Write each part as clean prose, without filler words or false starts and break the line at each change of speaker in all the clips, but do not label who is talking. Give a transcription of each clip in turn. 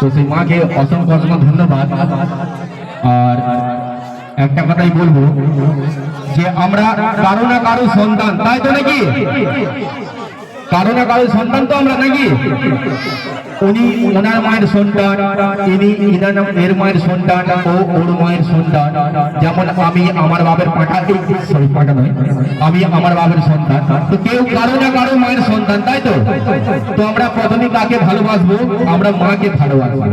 তো সেই মাকে অসংখ্য অসংখ্য ধন্যবাদ। আর একটা কথাই বলবো যে আমরা কারো না কারো সন্তান, তাই তো নাকি? কারো না কারো সন্তান তো আমরা নাকি? উনি ওনার মায়ের সন্তান, ইনি এর মায়ের সন্তান, ও ওর মায়ের সন্তান। যেমন আমি আমার বাবার পাঁঠা নয়, আমি আমার বাবার সন্তান। তো কেউ কারো না কারো মায়ের সন্তান, তাই তো? তো আমরা প্রথমে কাকে ভালোবাসবো? আমরা মাকে ভালোবাসবো।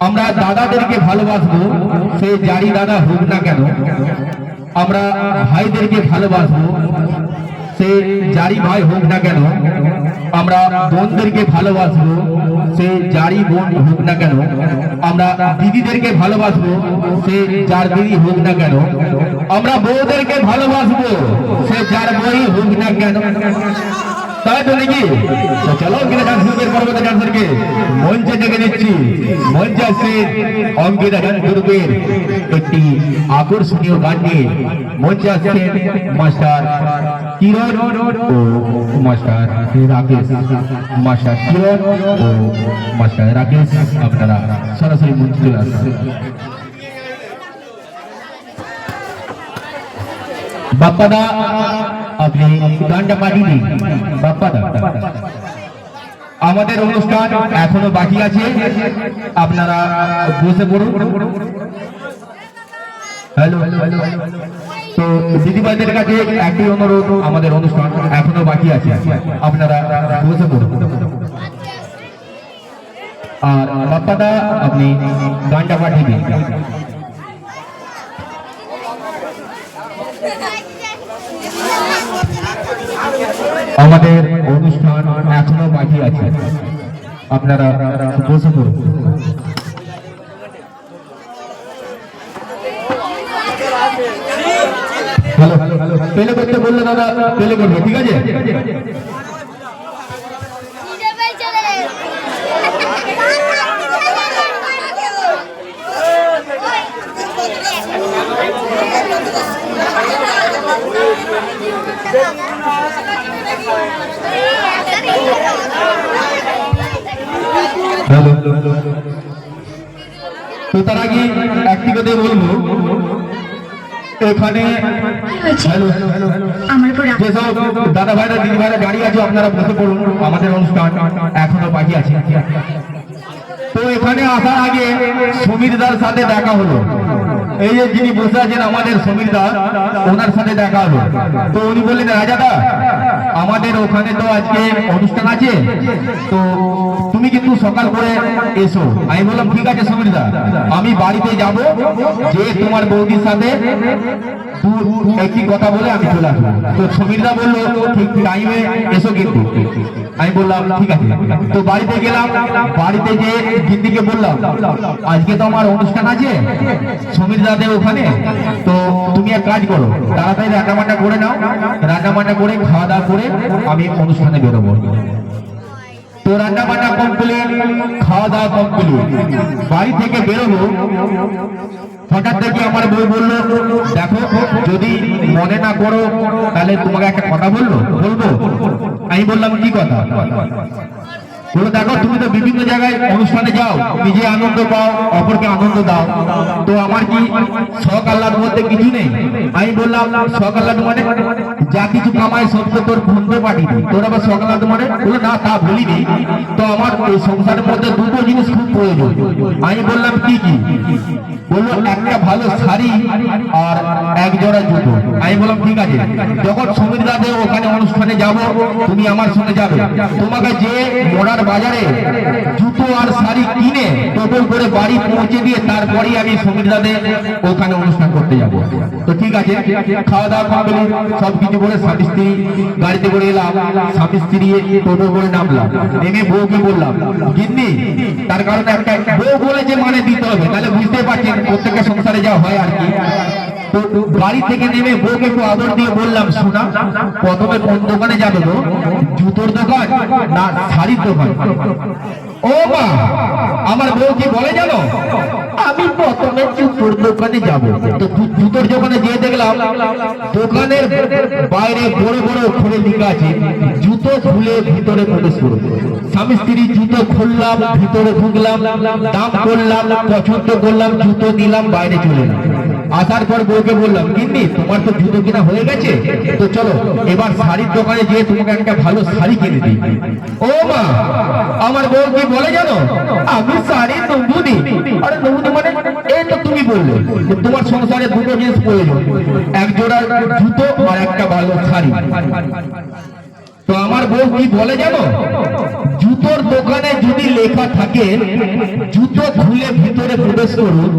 আমরা দাদাদেরকে ভালোবাসবো, সে যারই দাদা হোক না কেন। আমরা ভাইদেরকে ভালোবাসবো, সে যারই ভাই হোক না কেন। আমরা বোনদেরকে ভালোবাসবো, সে যারই বোন হোক না কেন। আমরা দিদিদেরকে ভালোবাসবো, সে যার দিদি হোক না কেন। আমরা বউদেরকে ভালোবাসবো, সে যার বই হোক না কেন, তাই তো নাকি? তো চলো অঙ্কিতা ডান্স গ্রুপের পরবর্তী ডান্সারকে মঞ্চে ডেকে নিচ্ছি। মঞ্চে আসছে অঙ্কিতা ডান্স গ্রুপের একটি আকর্ষণীয় গান নিয়ে। মঞ্চে আসছে মাস্টার কিরণ ও মাস্টার রাকেশ। মাস্টার কিরণ ও মাস্টার রাকেশ, আপনারা সরাসরি মঞ্চে চলে আসছেন। বাপ্পাদা আপনি গানটা পাঠিয়ে দিন। বাপ্পাদা, আমাদের অনুষ্ঠান এখনো বাকি আছে, আপনারা বসে পড়ুন। হ্যালো, তো দিদিভাইদের কাছে একটি অনুরোধ, আমাদের অনুষ্ঠান এখনো বাকি আছে, আপনারা বসে পড়ুন। আর বাপ্পাদা আপনি গানটা পাঠিয়ে দিন। আমাদের অনুষ্ঠান এখনো বাকি আছে, আপনারা বসে পড়ুন। হ্যালো, পেলে করতে বললো দাদা, পেলে করবে, ঠিক আছে? তো তার আগে একটি কথা বলবো, এখানে যেসব দাদা ভাইরা দিদি ভাইরা দাঁড়িয়ে আছে, আপনারা বসে পড়ুন, আমাদের অনুষ্ঠান এখনো বাকি আছে। তো এখানে আসার আগে সমীরদার সাথে দেখা হলো। এই যে যিনি বসে আছেন আমাদের সমীরদা, ওনার সাথে দেখা হলো। তো উনি বললেন, রাজাদা আমাদের ওখানে তো আজকে অনুষ্ঠান আছে, তো তুমি কিন্তু সকাল করে এসো। আমি বললাম ঠিক আছে সমীরদা, আমি বাড়িতে যাব, যে তোমার বৌদির সাথে একটি কথা বলে আমি চলে আসবো। তো সমীরদা বললো ঠিক টাইমে এসো কিন্তু। আমি বললাম ঠিক আছে। তো বাড়িতে গেলাম, বাড়িতে যে গিন্দিকে বললাম আজকে তো আমার অনুষ্ঠান আছে সমীরদাদের ওখানে, তো তুমি এক কাজ করো, তাড়াতাড়ি রান্না বান্না করে নাও, রান্না বান্না করে খাওয়া দাওয়া করে আমি অনুষ্ঠানে বেরোবো। তো রান্না বান্না কমপ্লিট, খাওয়া দাওয়া কমপ্লিট, বাড়ি থেকে বেরোবো। হঠাৎ দেখি আমার বউ বললো, দেখো যদি মনে না করো তাহলে তোমাকে একটা কথা বলবো। আমি বললাম কি কথা? বলো দেখো তুমি তো বিভিন্ন জায়গায় অনুষ্ঠানে যাও, নিজে আনন্দ পাও, অপরকে আনন্দ দাও, তো আমার কি শখ আহ্লাদ মধ্যে কিছু নেই? আমি বললাম শখ আহ্লাদ মানে যা কিছু কামাই সব তো তোর ফোনপে পাঠিয়ে দিই, তোর আবার শখ আহ্লাদ মানে? বলে না তা বলিনি, তো আমার এই সংসারের মধ্যে দুটো জিনিস খুব প্রয়োজন। আমি বললাম কি কি? বললো একটা ভালো শাড়ি আর এক জোড়া জুতো। আমি বললাম ঠিক আছে, যখন সমীরদাদের ওখানে অনুষ্ঠানে যাব তুমি আমার সঙ্গে যাবে, তোমাকে যে মোড়ার বাজারে জুতো আর শাড়ি কিনে টোটো করে বাড়ি পৌঁছে দিয়ে তারপরেই আমি সমীরদাদের ওখানে অনুষ্ঠান করতে যাব। তো ঠিক আছে, খাওয়া দাওয়া কমপ্লিট, সবকিছু করে স্বামী স্ত্রী গাড়িতে করে এলাম, স্বামী স্ত্রী টোটো করে নামলাম। নেমে বউকে বললাম গিন্নি, তার কারণ একটা বউ বলেছে মানে দিতে হবে, তাহলে বুঝতে পারছেন প্রত্যেকের সংসারে যা হয় আর কি। তো বাড়ি থেকে নেমে বউকে একটু আদর দিয়ে বললাম, শোনা প্রথমে কোন দোকানে যাবে গো? জুতোর দোকান না শাড়ির দোকান? ও মা, আমার বউ কি বলে জানো, আমি প্রথমে জুতোর দোকানে যাব। তো জুতোর দোকানে গিয়ে দেখলাম দোকানের বাইরে বড় বড় অক্ষরে লেখা আছে জুতো খুলে ভিতরে প্রবেশ করুন। স্বামী স্ত্রী জুতো খুললাম, ভিতরে ঢুকলাম, দাম করলাম, পছন্দ করলাম, জুতো দিলাম, বাইরে চলে এলাম। আসার পর বউকে বললাম, গিন্নি তোমার তো জুতো কিনা হয়ে গেছে, তো চলো এবার শাড়ির দোকানে গিয়ে তোমাকে একটা ভালো শাড়ি কিনে দিই। ও মা, আমার বউ কি বলে জানো, আমি শাড়ি নবুনি। আরে নবুনি মানে এই তো তুমি বললে যে তোমার সংসারে দুটো জিনিস প্রয়োজন, এক জোড়া জুতো আর একটা ভালো শাড়ি। তো আমার বউ কি বলে জানো, জুতোর দোকানে যদি লেখা থাকে জুতো খুলে ভিতরে প্রবেশ করুন,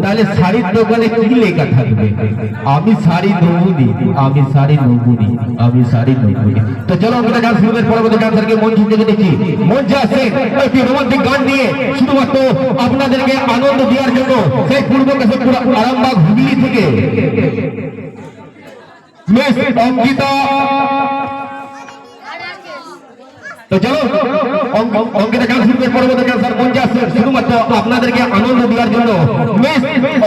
তাহলে শাড়ির দোকানে কি লেখা থাকবে, আমি শাড়ি নবুনি, আমি শাড়ি নবুনি, আমি শাড়ি নবুনি। তো চলো আমরা গান শুরুদের পরবর্তী গান থেকে মন জিতে দেখি মন যাচ্ছে একটি রোমান্টিক গান নিয়ে শুধুমাত্র আপনাদেরকে আনন্দ দেওয়ার জন্য সেই পূর্ব কেশবপুর আরামবাগ হুগলি থেকে মিস অঙ্কিতা। তো চলো অঙ্কিতা গান শুরু করে পরবর্তী গান স্যার মঞ্চে আসছে শুধুমাত্র আপনাদেরকে আনন্দ দেওয়ার জন্য মিস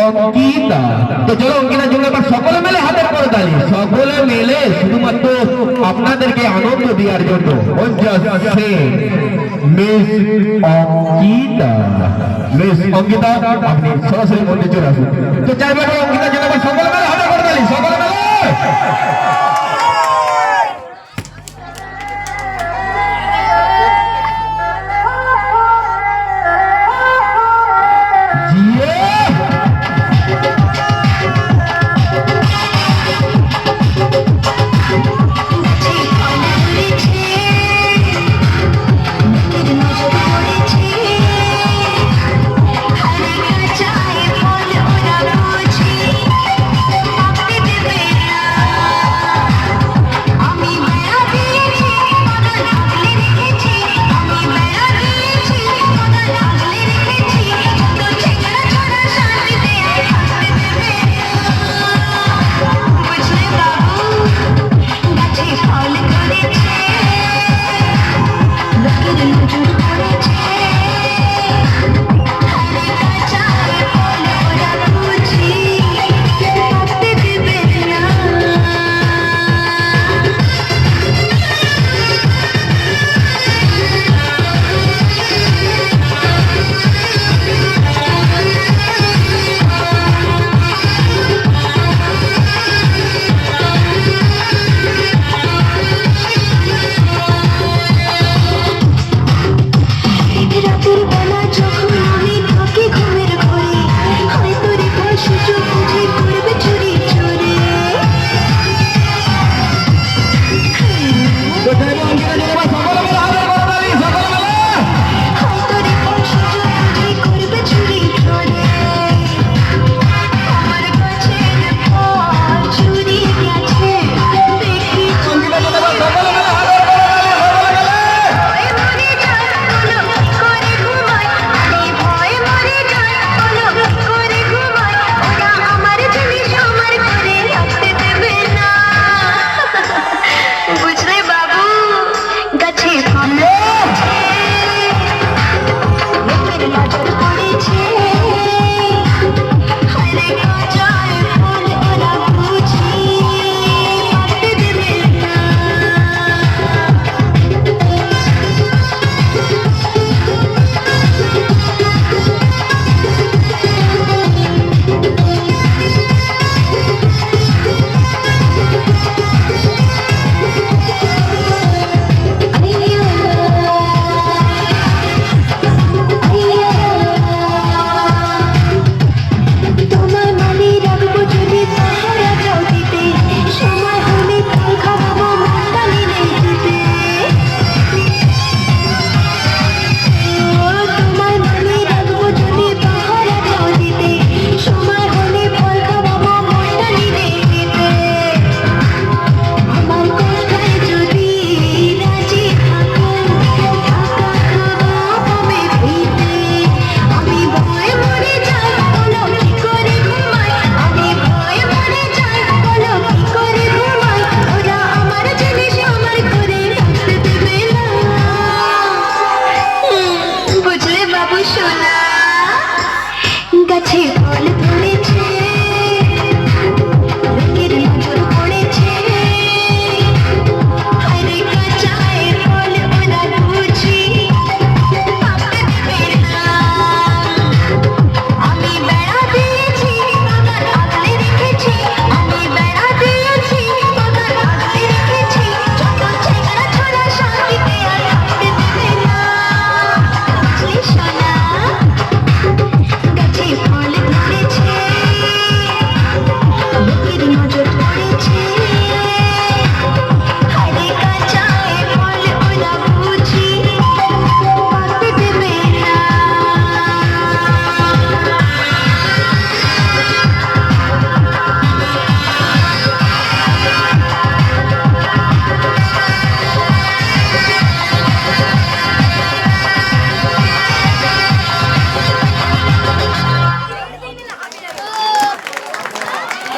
অঙ্কিতা। তো চলো অঙ্কিতার জন্য এবার সকলে মিলে হাতের করে তালি, সকলে মিলে শুধুমাত্র আপনাদেরকে আনন্দ দেওয়ার জন্য মঞ্চে আসছে মিস অঙ্কিতা। মিস অঙ্কিতা আপনি সরাসরি মঞ্চে চলে আসুন। তো চাইবে অঙ্কিতার জন্য এবার সকলে মিলে হাতের করে তালি, সকলে মিলে।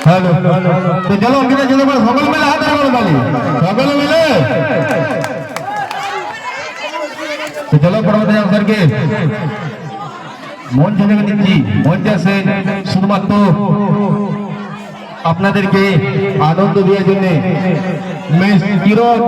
হ্যালো তো চলো অঙ্কিতা চলো সকল মিলে হাতের বলো তালি সকলে মিলে তো চলো পরবর্তী অবসরকে মঞ্চ থেকে নিচ্ছি মঞ্চে আসে শুধুমাত্র আপনাদেরকে আনন্দ দেওয়ার জন্য মিস কিরণ